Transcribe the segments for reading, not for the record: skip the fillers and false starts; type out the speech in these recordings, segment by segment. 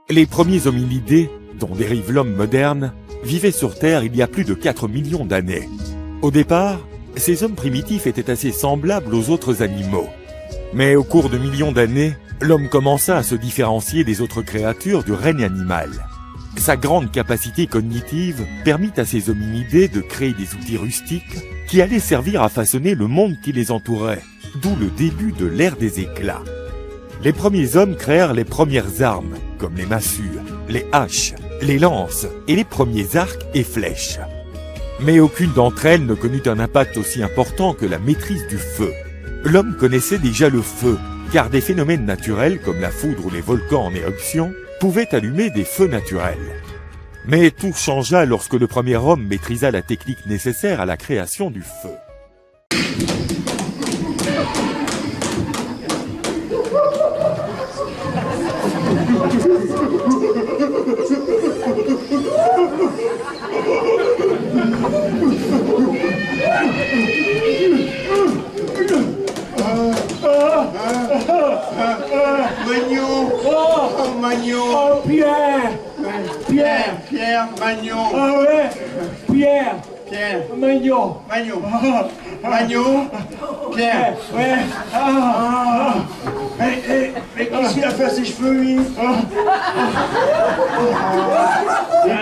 Les premiers hominidés, dont dérive l'homme moderne, vivaient sur Terre il y a plus de 4 millions d'années. Au départ, ces hommes primitifs étaient assez semblables aux autres animaux. Mais au cours de millions d'années, l'homme commença à se différencier des autres créatures du règne animal. Sa grande capacité cognitive permit à ces hominidés de créer des outils rustiques qui allaient servir à façonner le monde qui les entourait, d'où le début de l'ère des éclats. Les premiers hommes créèrent les premières armes, comme les massues, les haches, les lances et les premiers arcs et flèches. Mais aucune d'entre elles ne connut un impact aussi important que la maîtrise du feu. L'homme connaissait déjà le feu, car des phénomènes naturels comme la foudre ou les volcans en éruption pouvaient allumer des feux naturels. Mais tout changea lorsque le premier homme maîtrisa la technique nécessaire à la création du feu. Magnon! Oh, Magnon! Oh, Pierre! Pierre, Magnon! Ah ouais! Pierre! Pierre! Magnon! Magnon! Magnon! Pierre! Ouais! Mais qu'est-ce qu'il a fait à ses cheveux, lui?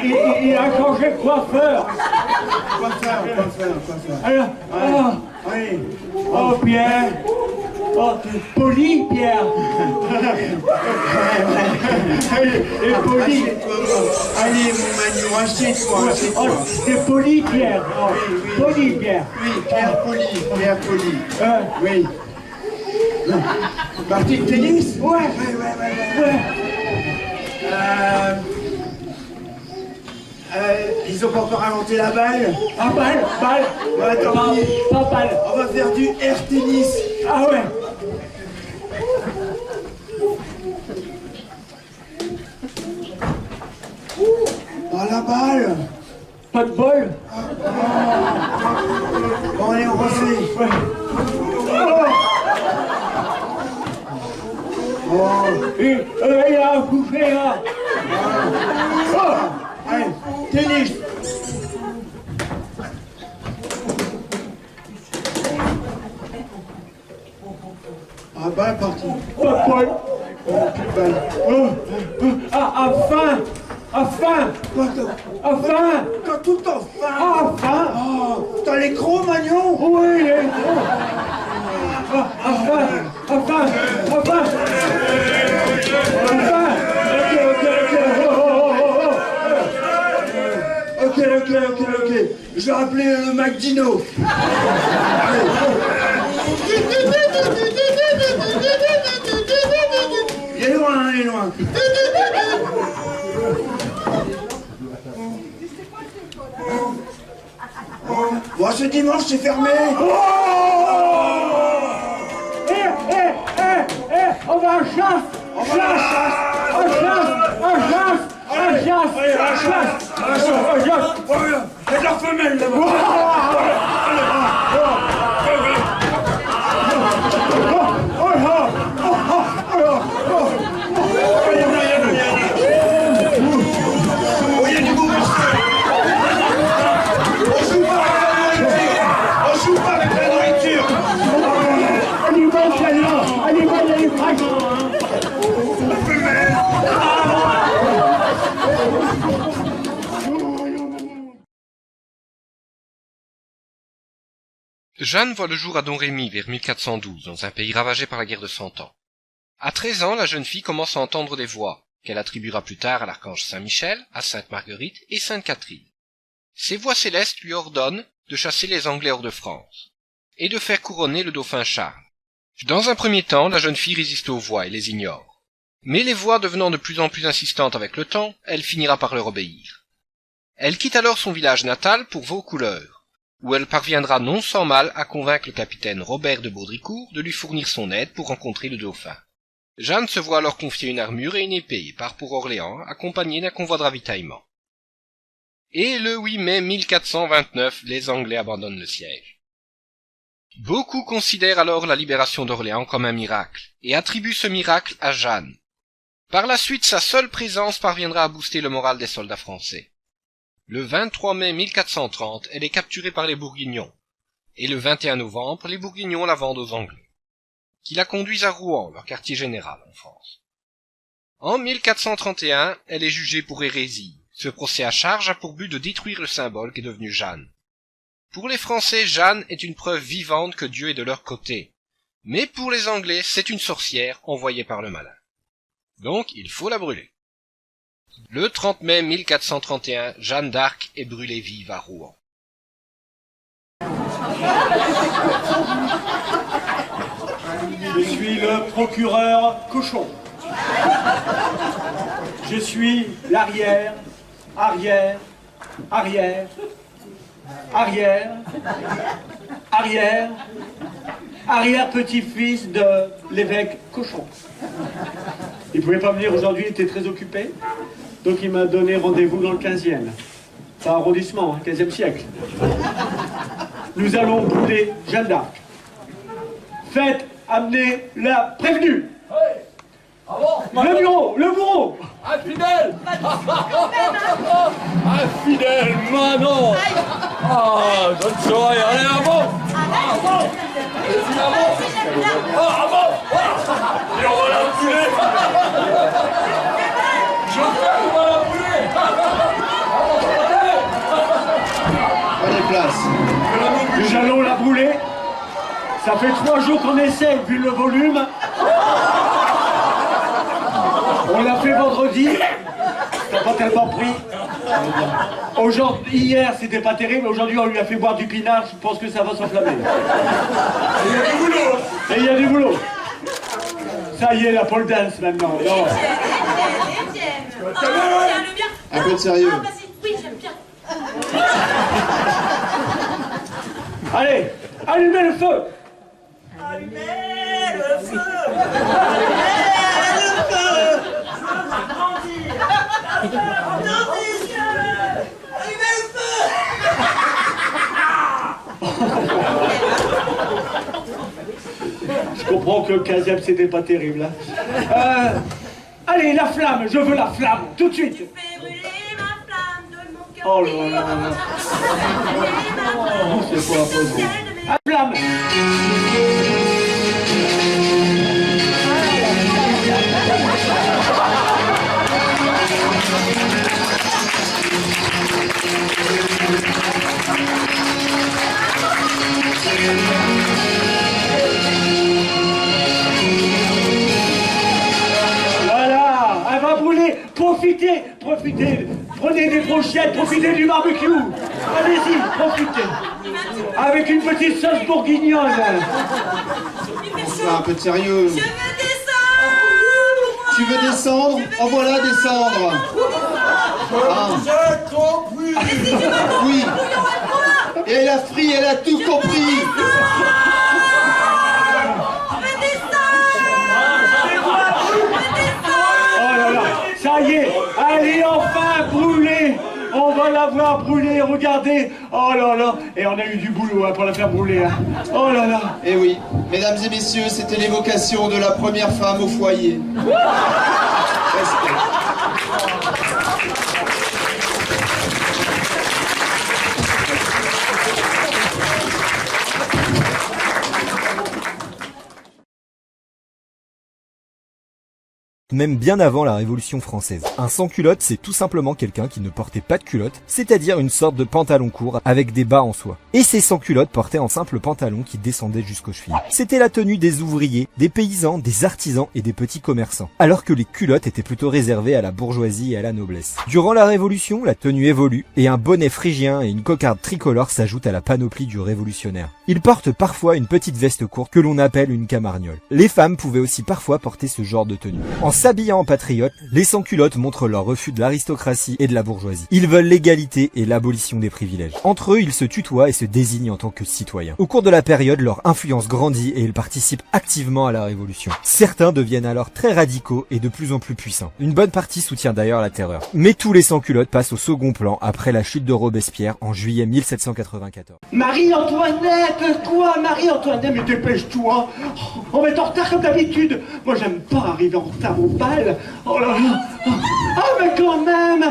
Il a changé de coiffeur! Quoi faire? Alors, Oui. oh, Pierre! Oh, t'es poli, Pierre! Et poli! Allez, mon Magnon, assieds-toi, Oh, assieds-toi. t'es poli, Pierre! Oh, poli, Pierre! Oui, Pierre Poli. Euh, Oui. Partie de tennis? ouais! Ouais! Ils ont pas encore inventé la balle. Ah, balle! Ouais, tant pis. Pas balle! On va faire du air tennis. Ah ouais! Oh, la balle. Pas de bol! Bon, allez, on refait. Ouais. Oh, Il a accouché là! allez, tennis. Ah, balle partie. Pas de bol! Oh, plus de balle. Enfin! Quoi, t'as tout le temps faim. Enfin! Oh, t'as les crocs, Magnon? Oui! Enfin! Ok. Je vais appeler le McDino. Il est loin. Bon, ce dimanche, c'est fermé. On va à chasse! C'est de la femelle, là-bas. Oh, il y a du beau monsieur. On joue pas avec la nourriture. Jeanne voit le jour à Domrémy vers 1412, dans un pays ravagé par la guerre de 100 ans. À 13 ans, la jeune fille commence à entendre des voix, qu'elle attribuera plus tard à l'archange Saint-Michel, à Sainte Marguerite et Sainte Catherine. Ces voix célestes lui ordonnent de chasser les Anglais hors de France, et de faire couronner le dauphin Charles. Dans un premier temps, la jeune fille résiste aux voix et les ignore. Mais les voix devenant de plus en plus insistantes avec le temps, elle finira par leur obéir. Elle quitte alors son village natal pour Vaucouleurs, où elle parviendra non sans mal à convaincre le capitaine Robert de Baudricourt de lui fournir son aide pour rencontrer le dauphin. Jeanne se voit alors confier une armure et une épée et part pour Orléans, accompagnée d'un convoi de ravitaillement. Et le 8 mai 1429, les Anglais abandonnent le siège. Beaucoup considèrent alors la libération d'Orléans comme un miracle, et attribuent ce miracle à Jeanne. Par la suite, sa seule présence parviendra à booster le moral des soldats français. Le 23 mai 1430, elle est capturée par les Bourguignons, et le 21 novembre, les Bourguignons la vendent aux Anglais, qui la conduisent à Rouen, leur quartier général en France. En 1431, elle est jugée pour hérésie. Ce procès à charge a pour but de détruire le symbole qu'est devenu Jeanne. Pour les Français, Jeanne est une preuve vivante que Dieu est de leur côté. Mais pour les Anglais, c'est une sorcière envoyée par le malin. Donc, il faut la brûler. Le 30 mai 1431, Jeanne d'Arc est brûlée vive à Rouen. Je suis le procureur Cochon. Je suis l'arrière, arrière, arrière, arrière, arrière, arrière-petit-fils de l'évêque Cochon. Il ne pouvait pas venir aujourd'hui, il était très occupé. Donc il m'a donné rendez-vous dans le 15e. C'est un arrondissement, 15e siècle. Nous allons brûler Jeanne d'Arc. Faites amener la prévenue. Le bureau, le bourreau. Infidèle. Infidèle, Manon. Ah, je ne saurais. Allez, avant. Avant. Allez-y, avant. Ah, avant. Et on va la brûler. Je fais, on va la brûler. Prenez place. Nous allons la brûler. Ça fait 3 jours qu'on essaie, vu le volume. On l'a fait vendredi. T'as pas tellement pris. Aujourd'hui, hier, c'était pas terrible. Aujourd'hui, on lui a fait boire du pinard. Je pense que ça va s'enflammer. Il y a du boulot. Et il y a du boulot. Ça y est, la pole dance maintenant. Non. Un peu de sérieux. Oui, j'aime bien. Allez, allumez le feu. Allumez le feu. Allumez le feu. Allumez le feu. Je comprends que le 15e, c'était pas terrible. Hein. Allez, la flamme, je veux la flamme, tout de suite. Tu fais brûler ma flamme de mon cœur. Oh là là là. C'est pas possible. La flamme. Voilà, elle va brûler. Profitez, profitez. Prenez des brochettes, profitez du barbecue. Allez-y, profitez. Avec une petite sauce bourguignonne. Un peu de sérieux. Je veux descendre. Tu veux descendre? En voilà descendre. Ah. J'ai compris. Oui. Et elle a fri, elle a tout compris. Oh là là, ça y est, allez enfin brûler. On va la voir brûler, regardez. Oh là là, et on a eu du boulot hein, pour la faire brûler. Hein. Oh là là. Et oui, mesdames et messieurs, c'était l'évocation de la première femme au foyer. Respect. Même bien avant la Révolution française. Un sans-culotte, c'est tout simplement quelqu'un qui ne portait pas de culotte, c'est-à-dire une sorte de pantalon court avec des bas en soie. Et ces sans-culottes portaient un simple pantalon qui descendait jusqu'aux chevilles. C'était la tenue des ouvriers, des paysans, des artisans et des petits commerçants, alors que les culottes étaient plutôt réservées à la bourgeoisie et à la noblesse. Durant la Révolution, la tenue évolue, et un bonnet phrygien et une cocarde tricolore s'ajoutent à la panoplie du révolutionnaire. Ils portent parfois une petite veste courte que l'on appelle une camargnole. Les femmes pouvaient aussi parfois porter ce genre de tenue. En s'habillant en patriotes, les sans-culottes montrent leur refus de l'aristocratie et de la bourgeoisie. Ils veulent l'égalité et l'abolition des privilèges. Entre eux, ils se tutoient et se désignent en tant que citoyens. Au cours de la période, leur influence grandit et ils participent activement à la Révolution. Certains deviennent alors très radicaux et de plus en plus puissants. Une bonne partie soutient d'ailleurs la terreur. Mais tous les sans-culottes passent au second plan après la chute de Robespierre en juillet 1794. Marie-Antoinette, quoi Marie-Antoinette, mais dépêche-toi. On va être en retard comme d'habitude. Moi, j'aime pas arriver en retard pâle. Oh là là. Ah, mais quand même.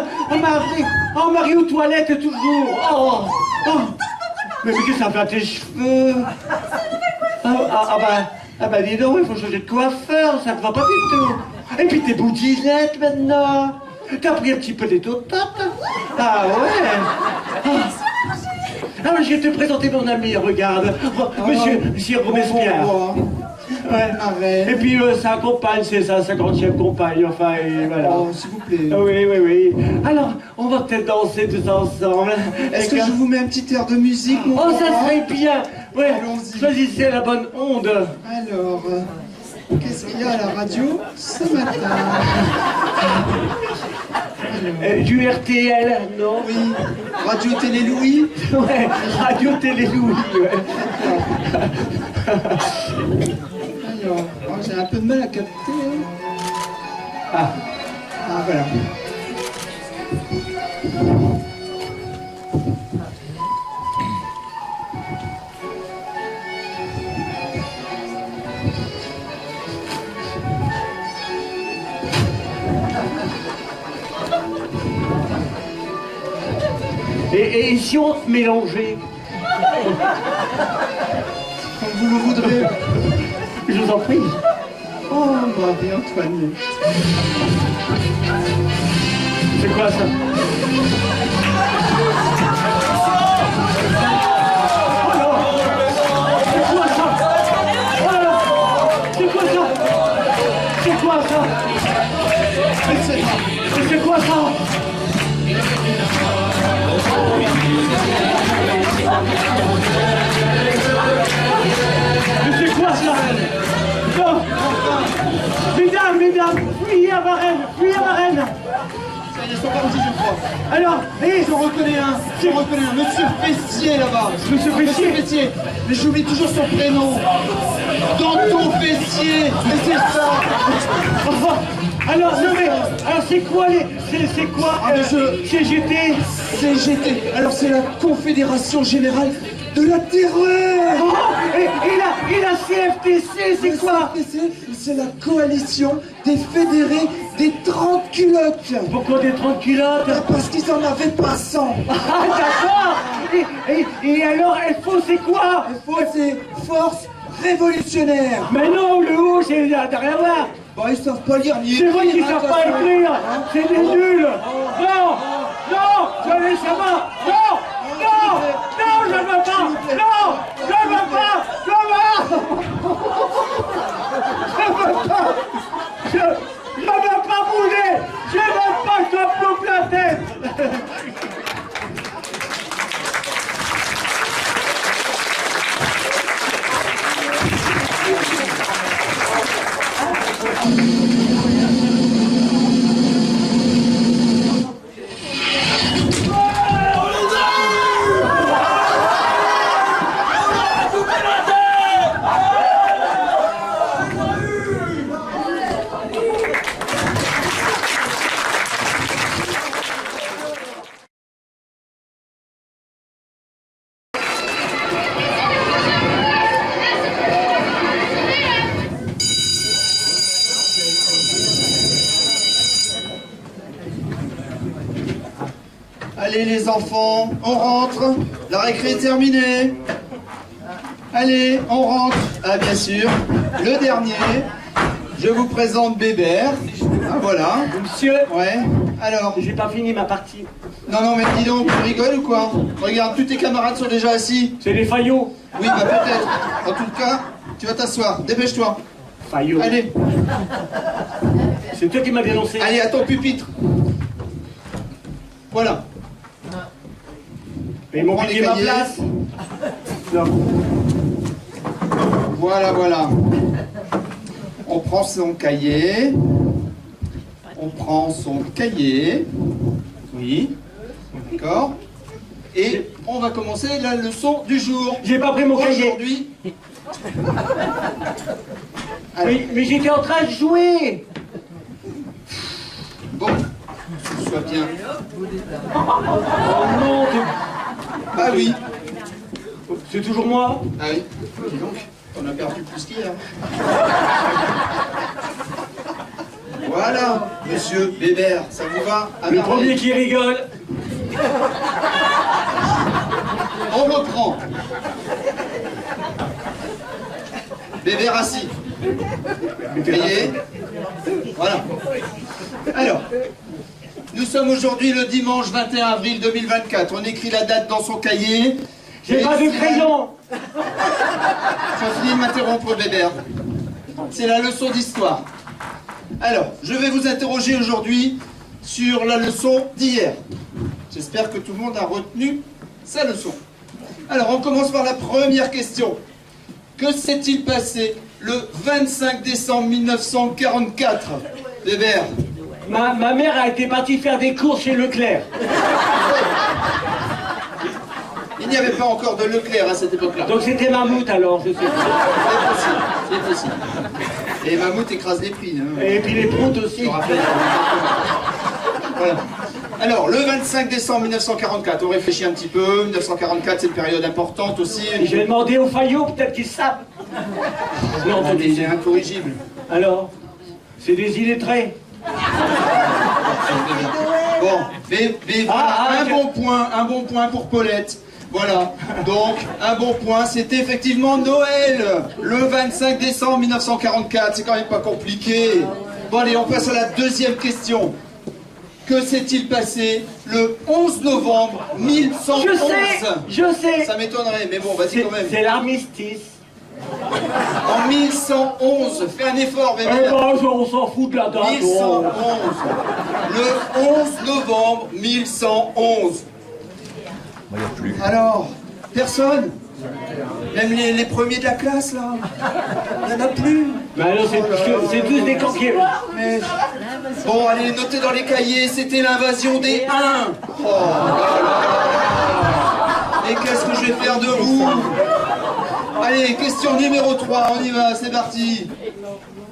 Marie aux toilettes toujours. Oh, oh. Mais qu'est-ce que ça fait à tes cheveux? Bah dis donc, il faut changer de coiffeur, ça ne va pas du tout. Et puis tes boudinettes maintenant. T'as pris un petit peu des tototes. Ah ouais. Ah, mais je vais te présenter mon ami, regarde. Monsieur Robespierre. Ouais. Arrête. Et puis sa compagne, c'est sa 50e compagne, enfin, et voilà. Oh, s'il vous plaît. Oui. Alors, on va peut-être danser tous ensemble. Est-ce que je vous mets un petit air de musique, mon Oh, ça grand? serait bien. Ouais, Allons-y. choisissez la bonne onde. Alors, qu'est-ce qu'il y a à la radio ce matin? Du RTL, non? Oui, Radio Télé Louis. Ouais, Radio Télé Louis, ouais. Alors, oh, j'ai un peu de mal à capter. Ah, Voilà. et si on se mélangeait? Comme vous le voudrez. Je vous en prie. Oh, Marie-Antoinette. C'est quoi ça? Oh non! C'est quoi ça? Oh là! C'est quoi ça? C'est quoi ça? Mais c'est quoi ça? Mais c'est quoi ça? Non! Mesdames, fuyez à Varennes! Fuyez à Varennes! Ça y est, ils sont partis, je crois. Alors, hé! J'en reconnais un, Monsieur Fessier là-bas. Monsieur Fessier? Mais j'oublie toujours son prénom. Danton Fessier, mais c'est ça. Alors, non mais, alors c'est quoi les... C'est quoi CGT? CGT, alors c'est la Confédération Générale de la Terreur. Oh, et la CFTC, c'est quoi? CFTC, c'est la coalition des fédérés des 30 culottes. Pourquoi des 30 culottes? Parce qu'ils en avaient pas 100. Ah, d'accord. Et alors, FO, c'est quoi? FO, c'est Force Révolutionnaire. Mais non, le haut, c'est rien à voir. Bon, ils savent pas lire ni C'est écrire. vrai qu'ils savent pas écrire. C'est des nuls. Non, j'allais savoir. Non, je ne veux pas. Non, je ne veux pas. Je ne veux pas bouger. Je ne veux pas que ça me coupe la tête. Allez les enfants, on rentre. La récré est terminée. Allez, on rentre. Ah bien sûr, le dernier. Je vous présente Bébert. Ah voilà. Monsieur, Ouais. Alors. j'ai pas fini ma partie. Non, mais dis donc, tu rigoles ou quoi? Regarde, tous tes camarades sont déjà assis. C'est les faillots. Oui, bah peut-être. En tout cas, tu vas t'asseoir. Dépêche-toi. Faillots. Allez, C'est toi qui m'as dénoncé. allez, à ton pupitre. Voilà. Mais ils m'ont prend piqué les ma cahiers. place. Non. Voilà. On prend son cahier. Oui. D'accord. Et on va commencer la leçon du jour. J'ai pas pris mon cahier. Aujourd'hui. Mais j'étais en train de jouer. Bon, sois bien. Oh non, Ah oui. c'est toujours moi. Ah oui. Dis donc, on a perdu plus qu'hier. Voilà, monsieur Bébert, ça vous va? À Le merveille. premier qui rigole. On reprend. Bébert assis. Veillez. Voilà. Alors, nous sommes aujourd'hui le dimanche 21 avril 2024. On écrit la date dans son cahier. J'ai pas de crayon. Tu as fini de m'interrompre, Bébert. C'est la leçon d'histoire. Alors, je vais vous interroger aujourd'hui sur la leçon d'hier. J'espère que tout le monde a retenu sa leçon. Alors, on commence par la première question. Que s'est-il passé le 25 décembre 1944, Bébert? Ma mère a été partie faire des courses chez Leclerc. Il n'y avait pas encore de Leclerc à cette époque-là. Donc c'était Mammouth alors, je sais pas. C'est possible, c'est possible. Et Mammouth écrase les prix. Hein. Et puis les proutes Je aussi. me rappelle. Voilà. Alors, le 25 décembre 1944, on réfléchit un petit peu. 1944, c'est une période importante aussi. Je vais demander aux Fayot, peut-être qu'ils savent. Non, Ah, mais c'est incorrigible. alors, c'est des illettrés. Bon, mais voilà, Ah, un bon point pour Paulette. Voilà, donc un bon point, c'était effectivement Noël, le 25 décembre 1944, c'est quand même pas compliqué. Bon allez, on passe à la deuxième question. Que s'est-il passé le 11 novembre 1111? Je sais. Ça m'étonnerait, mais bon, vas-y quand même. C'est l'armistice. En 1111, fais un effort, Eh bébé. ben, on s'en fout de la date. 1111. Le 11 novembre 1111. Il n'y a plus. Alors, personne? Même les premiers de la classe, là? Il n'y en a plus? Mais alors, c'est tous des canquiers. Mais- Bon, allez, notez dans les cahiers, c'était l'invasion des Huns. Oh là là. Et qu'est-ce que je vais faire de vous? Allez, question numéro 3, on y va, c'est parti.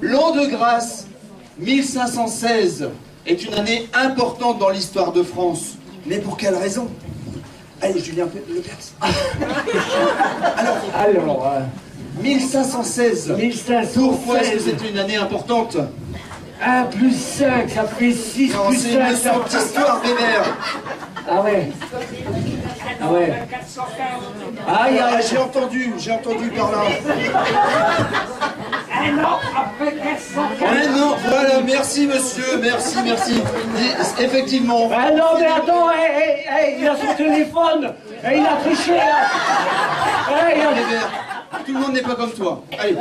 L'an de grâce 1516 est une année importante dans l'histoire de France. Mais pour quelle raison? Allez, Julien Lepers. Alors, 1516. 1516. Pourquoi est-ce que c'est une année importante? 1 plus 5, ça fait 6 Non, plus c'est une 5. leçon d'histoire, Bébert. Ah ouais. Ah ouais. Aïe, Ah, aïe. j'ai entendu par là. Un an après 440. Un an, voilà, merci monsieur, merci. Effectivement. Ah non, mais attends, il a son téléphone. Il a triché, là. Bébert, tout le monde n'est pas comme toi. Allez.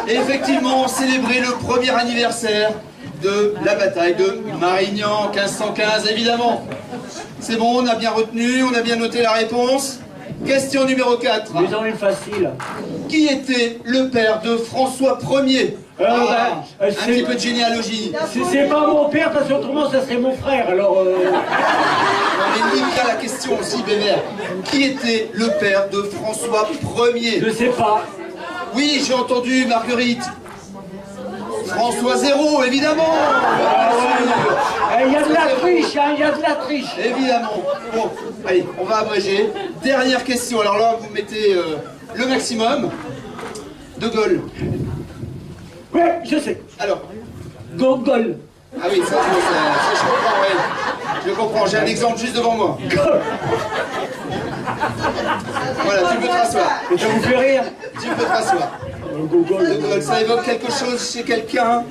Et effectivement, on célébrait le premier anniversaire de la bataille de Marignan, 1515, évidemment. C'est bon, on a bien retenu, on a bien noté la réponse. Question numéro 4. Ils ont une facile. Qui était le père de François Ier? Un petit peu de généalogie. C'est pas mon père, parce qu'autrement, ça serait mon frère, alors... On limite à la question aussi, Bébert. Qui était le père de François Ier? Je sais pas. Oui, j'ai entendu, Marguerite. François Zéro, évidemment. Il y a de la triche, hein, il y a de la triche. Évidemment. Bon, allez, on va abréger. Dernière question. Alors là, vous mettez le maximum. De Gaulle. Ouais, je sais. Alors. Gogol. Ah oui, ça je comprends, ouais. Je comprends, j'ai un exemple juste devant moi. Voilà, tu peux te rasseoir. Et ça vous fait rire? Tu peux te rasseoir. De Gaulle, ça évoque quelque chose chez quelqu'un?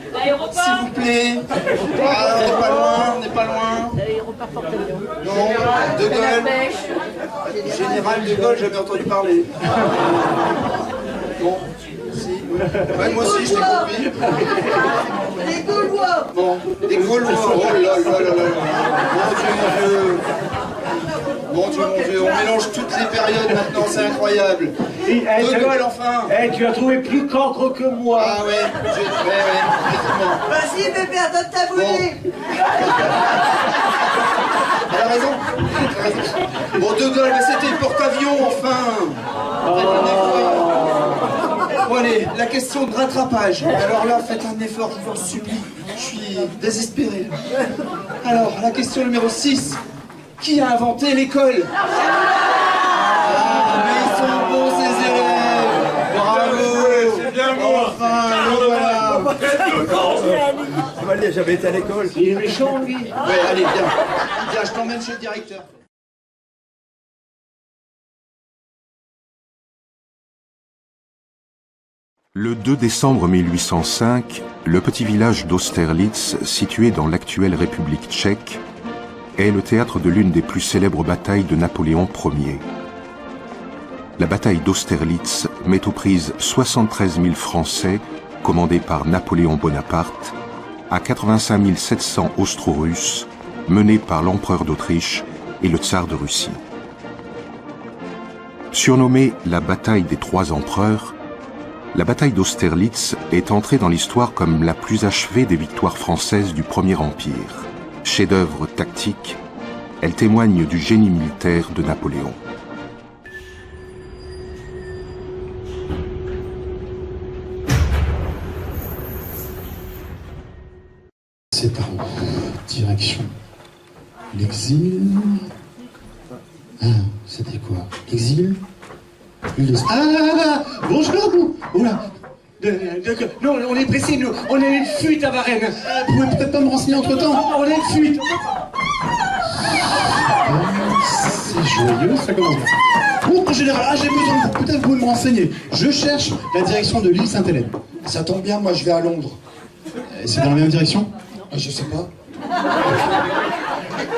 S'il vous plaît. Ah, on n'est pas loin. Non, De Gaulle. Général de Gaulle, j'avais entendu parler. Bon, si. Ouais, moi aussi, je t'ai compris. Les Gaulois. Bon, des Gaulois. Oh là là là là là. Mon Dieu, on mélange toutes les périodes maintenant, c'est incroyable. De Gaulle, enfin. Tu as trouvé plus cancre que moi. Ah ouais, effectivement. Vas-y, bébé, donne ta boulie. Elle a raison. Bon, De Gaulle, mais c'était le porte-avions, enfin. Bon, allez, la question de rattrapage. Alors là, faites un effort, je vous en supplie. Je suis désespéré. Alors, la question numéro 6. Qui a inventé l'école? Ah, mais ils sont bons, ces élèves. Bravo. C'est bien moi. Enfin, le voilà. Il a jamais été à l'école. Il est méchant, lui. Ouais, allez, viens. Viens, je t'emmène chez le directeur. Le 2 décembre 1805, le petit village d'Austerlitz, situé dans l'actuelle République tchèque, est le théâtre de l'une des plus célèbres batailles de Napoléon Ier. La bataille d'Austerlitz met aux prises 73 000 Français, commandés par Napoléon Bonaparte, à 85 700 Austro-Russes, menés par l'empereur d'Autriche et le tsar de Russie. Surnommée la bataille des trois empereurs, la bataille d'Austerlitz est entrée dans l'histoire comme la plus achevée des victoires françaises du Premier Empire. Chef-d'œuvre tactique, elle témoigne du génie militaire de Napoléon. C'est par direction l'exil. Ah, c'était quoi? L'exil? Ah, bonjour. Oula. Non, on est pressé, nous. On a une fuite à Varennes. Vous pouvez peut-être pas me renseigner entre-temps? On a une fuite. C'est joyeux, ça commence bien. Bon, en général, j'ai besoin de vous. Peut-être vous pouvez me renseigner. Je cherche la direction de l'île Sainte-Hélène. Ça tombe bien, moi je vais à Londres. C'est dans la même direction? Je sais pas.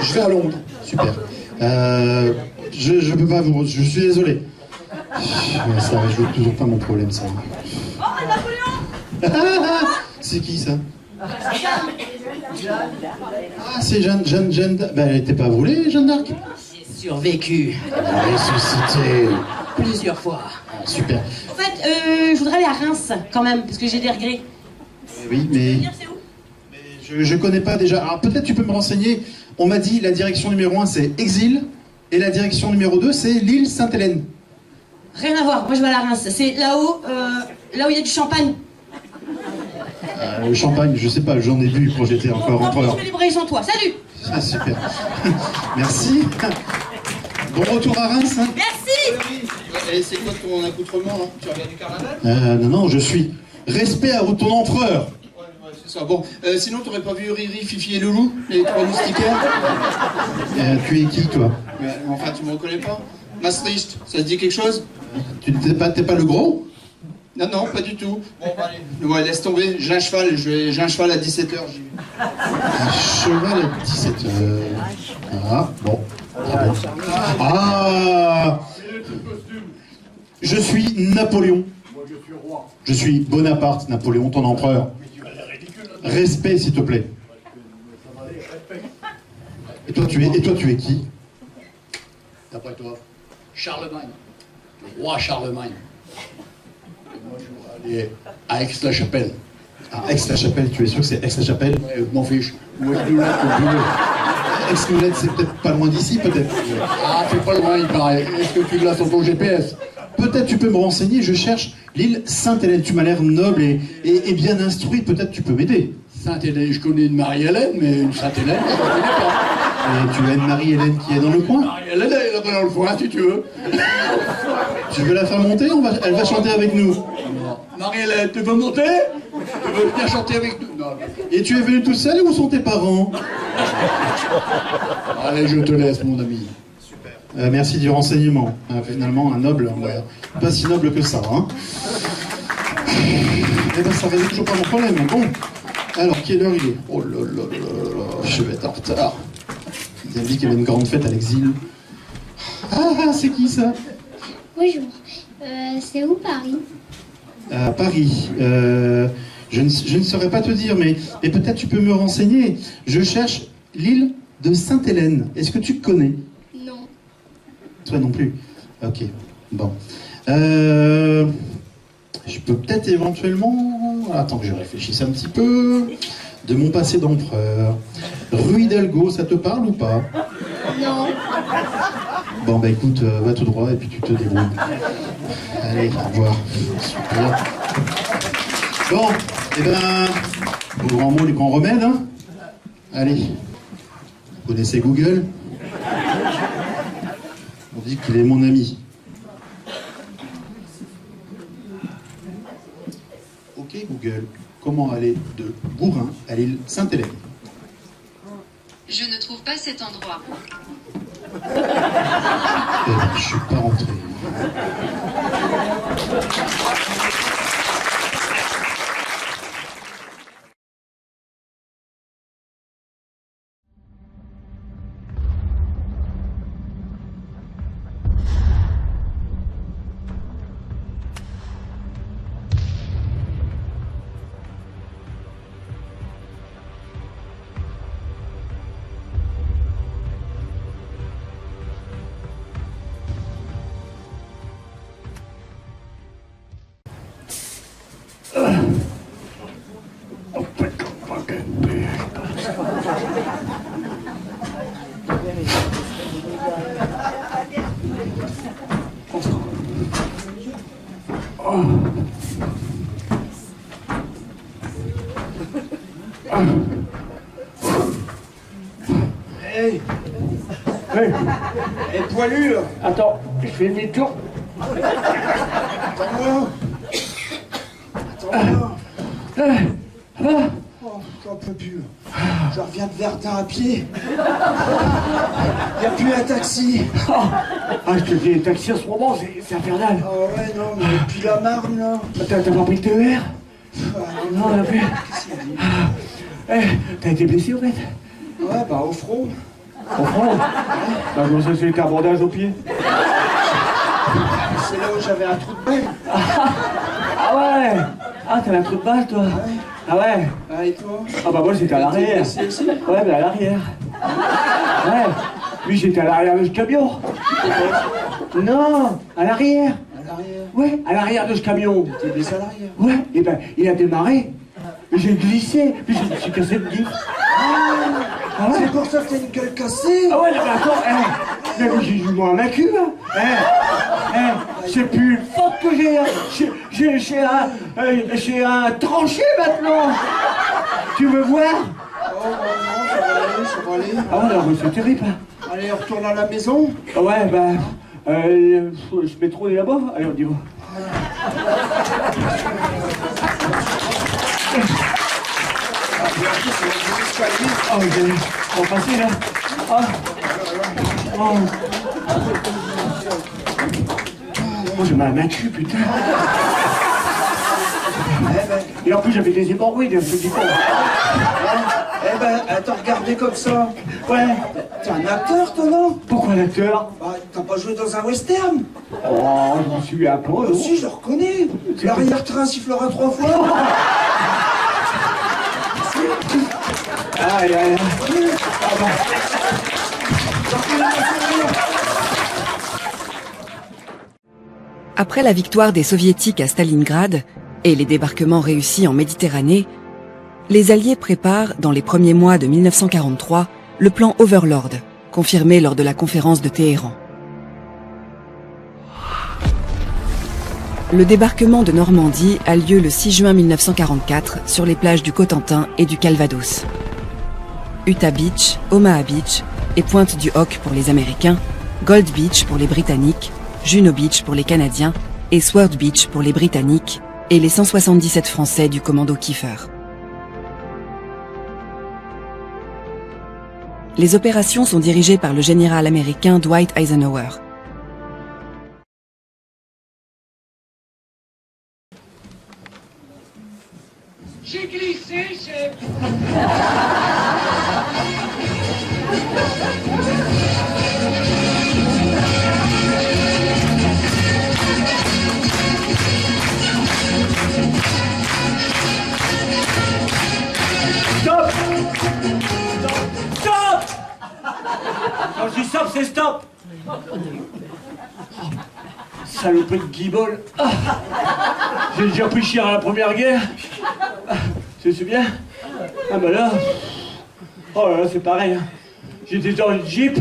Je vais à Londres. Super. Je peux pas vous... Je suis désolé. Ça résout toujours pas mon problème, ça. Oh, Napoléon! C'est qui, ça? Ah, c'est Jeanne d'Arc. Ben, elle était pas volée, Jeanne d'Arc? J'ai survécu. Ressuscité. Plusieurs fois. Ah, super. En fait, je voudrais aller à Reims, quand même, parce que j'ai des regrets. Oui, mais... C'est où? Je connais pas déjà. Alors peut-être tu peux me renseigner. On m'a dit la direction numéro 1 c'est Exil et la direction numéro 2 c'est l'île Sainte-Hélène. Rien à voir, moi je vais à la Reims. C'est là-haut, là où il y a du champagne. Le champagne, je sais pas, j'en ai bu quand j'étais encore empereur. Je vais libérer sans toi, salut! Ah, super. Merci. Bon retour à Reims. Hein. Merci! Et c'est quoi ton accoutrement hein? Tu reviens du carnaval? Non, je suis. Respect à ton empereur. C'est ça. Bon, sinon t'aurais pas vu Riri, Fifi et Loulou, les trois moustiquaires? Tu es qui toi? Enfin, tu me reconnais pas? Maastricht, ça te dit quelque chose? Tu t'es pas le gros? Non, non, pas du tout. Bon, bah, allez. Ouais, laisse tomber, j'ai un cheval, j'ai un cheval à 17h. Un cheval à 17h. Ah, bon. Ah! Je suis Napoléon. Je suis Bonaparte, Napoléon, ton empereur. Respect, s'il te plaît. Et toi, tu es qui? D'après toi, Charlemagne, le roi Charlemagne. Et moi, je voudrais aller à Aix-la-Chapelle. À Aix-la-Chapelle, tu es sûr que c'est Aix-la-Chapelle? Ouais, m'en fiche. Ou Aix-Noulette, comme tu veux. Aix-Noulette, c'est peut-être pas loin d'ici, peut-être. Ah, c'est pas loin, il paraît. Est-ce que tu l'as sur ton GPS? Peut-être tu peux me renseigner, je cherche l'île Sainte-Hélène. Tu m'as l'air noble et bien instruit, peut-être tu peux m'aider. Sainte-Hélène, je connais une Marie-Hélène, mais une Sainte-Hélène, je ne connais pas. Et tu as une Marie-Hélène qui est dans le coin? Marie-Hélène, elle est là dans le coin, si tu veux. Tu veux la faire monter? Elle va chanter avec nous. Marie-Hélène, tu veux monter? Tu veux venir chanter avec nous? Non. Et tu es venu tout seul ou où sont tes parents? Allez, je te laisse, mon ami. Merci du renseignement. Finalement, un noble, ouais. Pas si noble que ça, hein. Eh ben, ça résout toujours pas mon problème. Bon, alors, quelle heure il est? Oh là là là là, je vais être en retard. Il a dit qu'il y avait une grande fête à l'exil. Ah, c'est qui ça? Bonjour. C'est où Paris? Paris. Je ne saurais pas te dire, mais peut-être tu peux me renseigner. Je cherche l'île de Sainte-Hélène. Est-ce que tu connais? Non. Toi non plus. Ok. Bon. Je peux peut-être éventuellement... Attends que je réfléchisse un petit peu. De mon passé d'empereur. Rue Hidalgo, ça te parle ou pas? Non. Bon, bah écoute, va tout droit et puis tu te débrouilles. Allez, au revoir. Super. Bon, eh ben, au grand mot, les grands remèdes, hein. Allez. Vous connaissez Google? On dit qu'il est mon ami. Ok, Google. comment aller de Gourin à l'île Sainte-Hélène? Je ne trouve pas cet endroit. Eh ben, je suis pas rentré. Hey! Hey! Et poilu là! Attends, je fais demi-tour. Attends-moi! Attends-moi! Oh, j'en peux plus. Je reviens de Verdun à pied. Il n'y a plus un taxi. Ah, je te dis, les taxis en ce moment, c'est infernal. Oh ouais, non, mais puis la Marne, là. T'as pas pris le TER? Non, on a plus. T'as été blessé, au fait? Ouais, bah au front. Au front? Bah, non, ça, c'est un bandage au pied. C'est là où j'avais un trou de balle. Ah ouais! Ah, t'avais un trou de balle, toi? Ah ouais? Ah, et toi? Ah bah moi, j'étais à l'arrière. Ouais, mais à l'arrière. Ouais. Lui, j'étais à l'arrière de ce camion. Non, à l'arrière. À l'arrière? Ouais, à l'arrière de ce camion. T'es blessé à l'arrière? Ouais, et ben, il a démarré. J'ai glissé, puis je me suis cassé le nez. Ah ouais? C'est pour ça que t'as une gueule cassée? Ah ouais, mais attends, mais j'ai du moins ma cul, hein. C'est plus fort que j'ai, hein. J'ai un tranché maintenant. Tu veux voir? Oh non, ça va aller, ça va aller. Ah ouais, alors, c'est terrible, hein. Allez, on retourne à la maison? Ah ouais, bah, je mets trop là-bas. Allez, on y va. Oh, on va passer là. Ah. Oh. Oh, j'ai mal à ma cul, putain. Et en plus, j'avais des hémorroïdes, je te dis pas. Eh ben, t'as regardé comme ça. Ouais. T'es un acteur, toi, non? Pourquoi un acteur? Bah, t'as pas joué dans un western? Oh, je m'en suis un peu, non? Si, je le reconnais. L'arrière-train sifflera 3 fois. Aïe, aïe, aïe. Ah bah. Après la victoire des Soviétiques à Stalingrad et les débarquements réussis en Méditerranée, les Alliés préparent, dans les premiers mois de 1943, le plan Overlord, confirmé lors de la conférence de Téhéran. Le débarquement de Normandie a lieu le 6 juin 1944 sur les plages du Cotentin et du Calvados. Utah Beach, Omaha Beach et Pointe du Hoc pour les Américains, Gold Beach pour les Britanniques, Juno Beach pour les Canadiens et Sword Beach pour les Britanniques et les 177 Français du commando Kiefer. Les opérations sont dirigées par le général américain Dwight Eisenhower. J'ai glissé, chef. Stop! Stop! Quand je dis stop, c'est stop! Saloperie de guibole! J'ai déjà pris cher à la première guerre! C'est bien? Ah bah là... Oh là là, c'est pareil. J'étais dans une Jeep,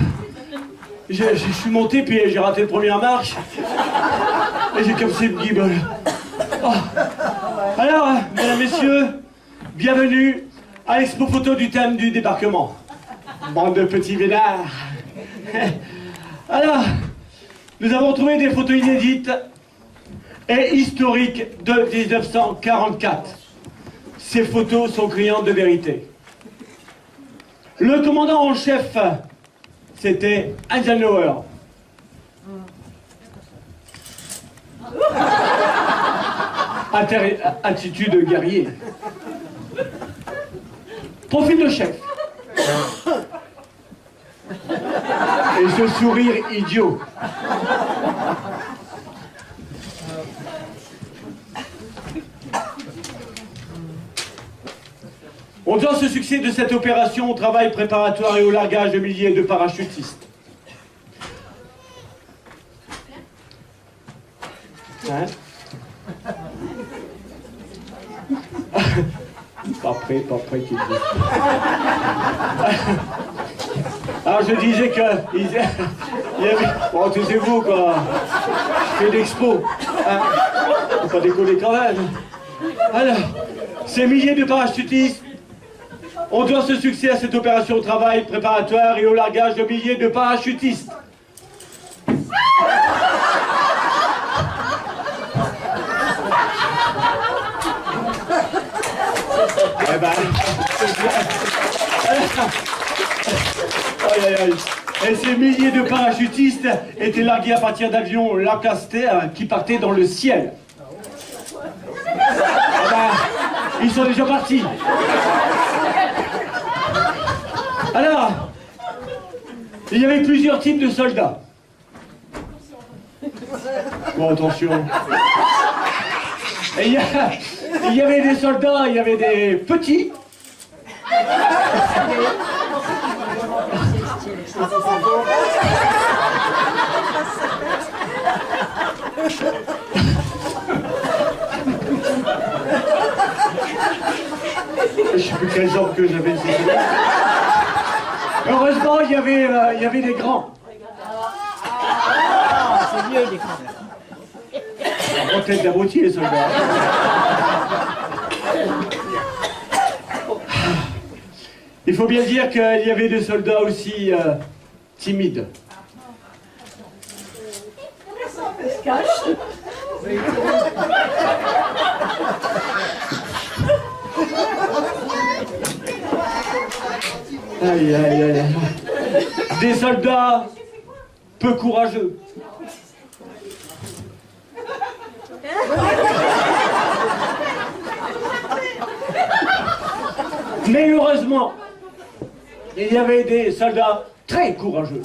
je suis monté puis j'ai raté la première marche, et j'ai cassé le guibole. Oh. Alors, mesdames, messieurs, bienvenue à l'expo photo du thème du débarquement. Bande de petits vénards. Alors, nous avons trouvé des photos inédites et historiques de 1944. ces photos sont criantes de vérité. Le commandant en chef, c'était Eisenhower. Attitude guerrier. Profil de chef. Et ce sourire idiot. On doit ce succès de cette opération au travail préparatoire et au largage de milliers de parachutistes. Hein? Pas prêt, qu'il dit. Alors je disais que... il y avait... Bon, tu sais vous, quoi. Je fais l'expo. Hein? Faut pas décoller quand même. Alors, ces milliers de parachutistes, on doit ce succès à cette opération au travail préparatoire et au largage de milliers de parachutistes. Eh ben... Aïe, aïe, aïe. Et ces milliers de parachutistes étaient largués à partir d'avions Lancaster qui partaient dans le ciel. Eh ben, ils sont déjà partis. Alors, il y avait plusieurs types de soldats. Bon, attention. Et il y avait des soldats, il y avait des petits. Je sais plus quel genre que j'avais. Heureusement, il y avait des grands. C'est mieux, les grands. Peut-être la moitié, les soldats. Il faut bien dire qu'il y avait des soldats aussi timides. Aïe, aïe, aïe. Des soldats peu courageux. Mais heureusement, il y avait des soldats très courageux.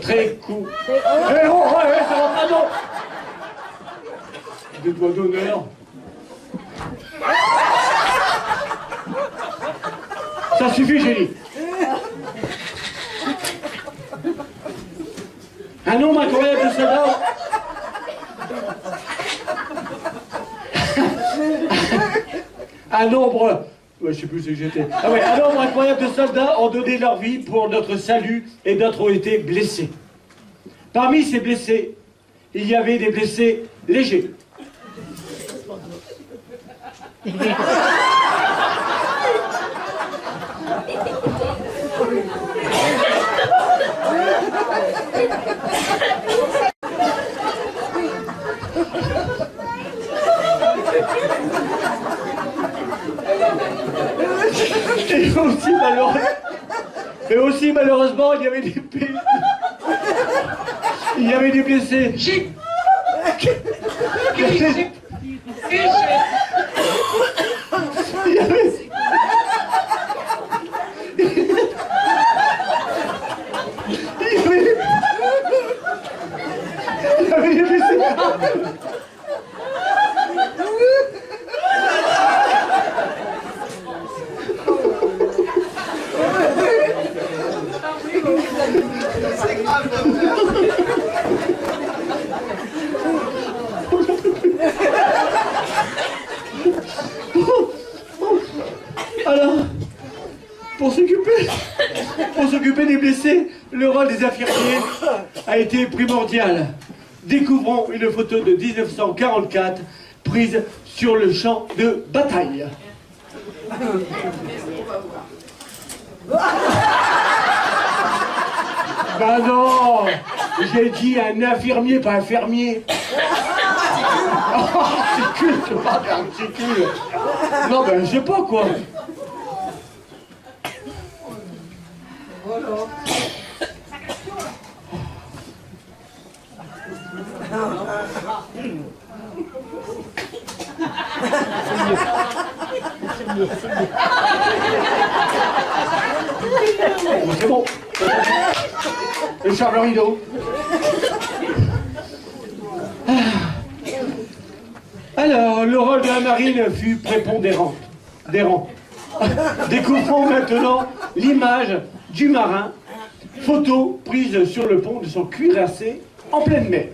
Très courageux. Eh oh, ouais, ça va pas, non. Des doigts d'honneur. Ça suffit, Génie. Un nombre incroyable de soldats. Un nombre... Ouais, je sais plus où j'étais. Ah ouais, un nombre incroyable de soldats ont donné leur vie pour notre salut et d'autres ont été blessés. Parmi ces blessés, il y avait des blessés légers. Et aussi malheureusement, il y avait des blessés. Il y avait des blessés. Alors, pour s'occuper des blessés, le rôle des infirmiers a été primordial. Découvrons une photo de 1944 prise sur le champ de bataille. Ben non, j'ai dit un infirmier, pas un fermier. Articule, je parle d'articule. Non, ben, je sais pas quoi. C'est bon. Et Charles le rideau. Alors, le rôle de la marine fut prépondérant. Découvrons maintenant l'image du marin, photo prise sur le pont de son cuirassé en pleine mer.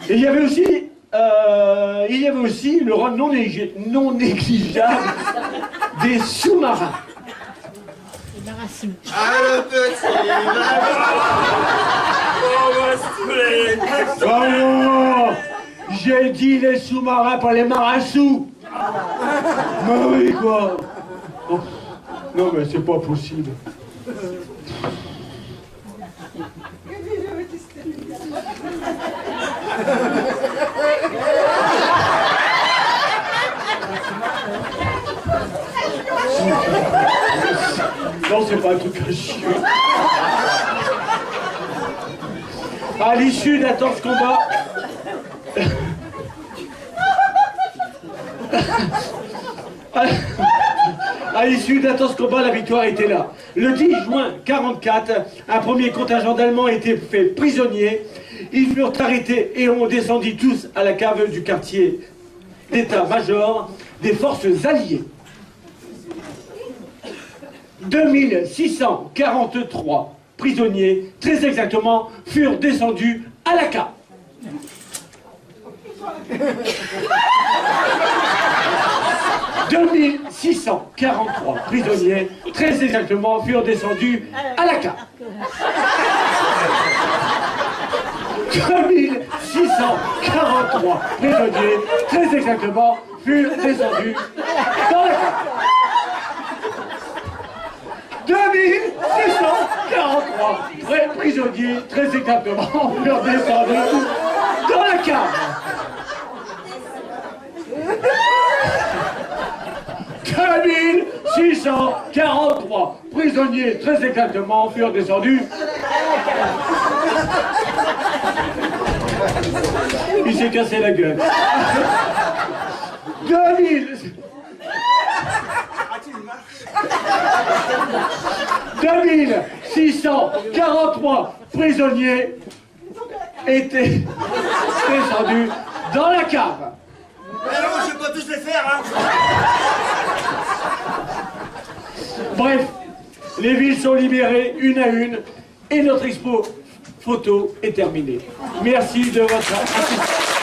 Et il y avait aussi le rôle non négligeable des sous-marins. Ah, le petit Oh, j'ai dit les sous-marins, pas les marins sous. Mais oui, quoi. Oh, non, mais c'est pas possible. Non, c'est pas un truc à chier. À l'issue d'intenses combats, la victoire était là. Le 10 juin 1944, un premier contingent d'Allemands a été fait prisonnier. Ils furent arrêtés et ont descendu tous à la cave du quartier d'état-major des forces alliées. 2643 prisonniers, très exactement, furent descendus à la cave. « 2643 prisonniers, très exactement, furent descendus à la cave. 2643 prisonniers, très exactement, furent descendus dans la cave. 2643 prisonniers, très exactement, furent descendus dans la cave. 2643 prisonniers, très exactement, furent descendus. Il s'est cassé la gueule. 2643 prisonniers étaient descendus dans la cave. Mais non, je vais pas tous les faire, hein. Bref, les villes sont libérées une à une et notre expo photo est terminée. Merci de votre attention.